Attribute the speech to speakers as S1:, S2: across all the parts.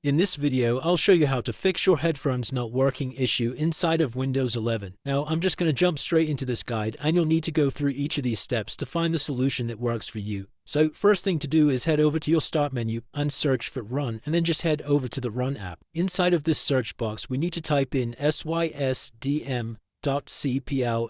S1: In this video, I'll show you how to fix your headphones not working issue inside of Windows 11. Now, I'm just going to jump straight into this guide, and you'll need to go through each of these steps to find the solution that works for you. So first thing to do is head over to your Start menu and search for Run, and then just head over to the Run app. Inside of this search box, we need to type in sysdm.cpl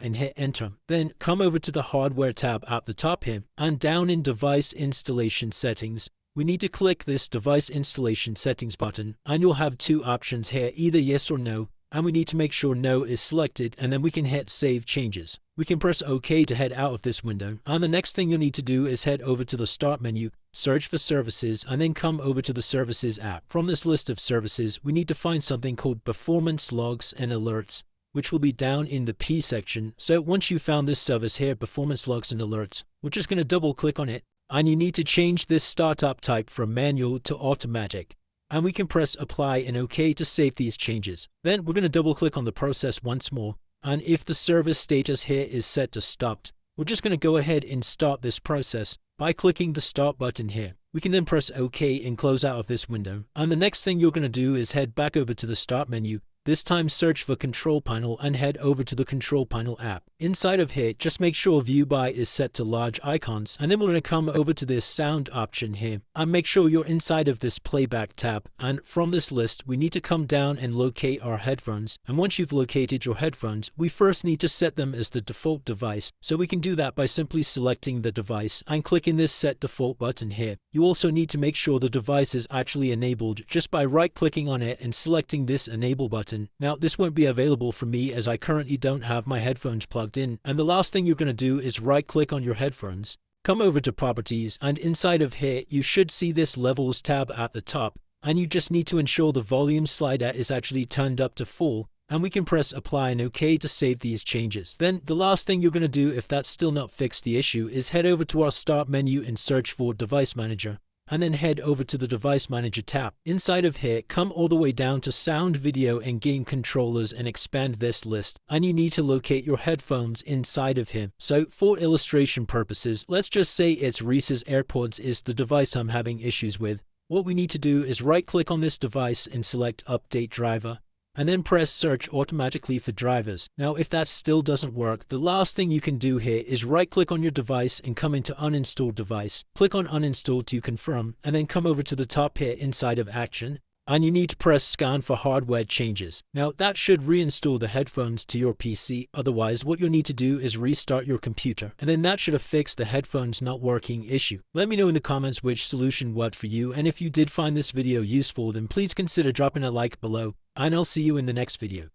S1: and hit enter. Then come over to the Hardware tab at the top here, and down in Device Installation Settings, we need to click this Device Installation Settings button, and you'll have two options here, either yes or no, and we need to make sure no is selected, and then we can hit Save Changes. We can press OK to head out of this window, and the next thing you'll need to do is head over to the Start menu, search for Services, and then come over to the Services app. From this list of services, we need to find something called Performance Logs and Alerts, which will be down in the P section. So once you've found this service here, Performance Logs and Alerts, we're just going to double click on it, and you need to change this startup type from manual to automatic. And we can press Apply and OK to save these changes. Then we're going to double click on the process once more, and if the service status here is set to stopped, we're just going to go ahead and start this process by clicking the Start button here. We can then press OK and close out of this window. And the next thing you're going to do is head back over to the Start menu. This time search for Control Panel and head over to the Control Panel app. Inside of here, just make sure View By is set to large icons, and then we're going to come over to this Sound option here and make sure you're inside of this Playback tab. And from this list, we need to come down and locate our headphones. And once you've located your headphones, we first need to set them as the default device. So we can do that by simply selecting the device and clicking this Set Default button here. You also need to make sure the device is actually enabled just by right-clicking on it and selecting this Enable button. Now, this won't be available for me as I currently don't have my headphones plugged in. And the last thing you're going to do is right-click on your headphones, come over to Properties, and inside of here, you should see this Levels tab at the top. And you just need to ensure the volume slider is actually turned up to full, and we can press Apply and OK to save these changes. Then the last thing you're going to do, if that's still not fixed the issue, is head over to our Start menu and search for Device Manager, and then head over to the Device Manager tab. Inside of here, come all the way down to Sound, Video, and Game Controllers and expand this list, and you need to locate your headphones inside of here. So for illustration purposes, let's just say it's Reese's AirPods is the device I'm having issues with. What we need to do is right-click on this device and select Update Driver, and then press Search automatically for drivers. Now, if that still doesn't work, the last thing you can do here is right-click on your device and come into Uninstall Device. Click on Uninstall to confirm, and then come over to the top here inside of Action, and you need to press Scan for hardware changes. Now, that should reinstall the headphones to your PC. Otherwise, what you'll need to do is restart your computer, and then that should have fixed the headphones not working issue. Let me know in the comments which solution worked for you, and if you did find this video useful, then please consider dropping a like below, and I'll see you in the next video.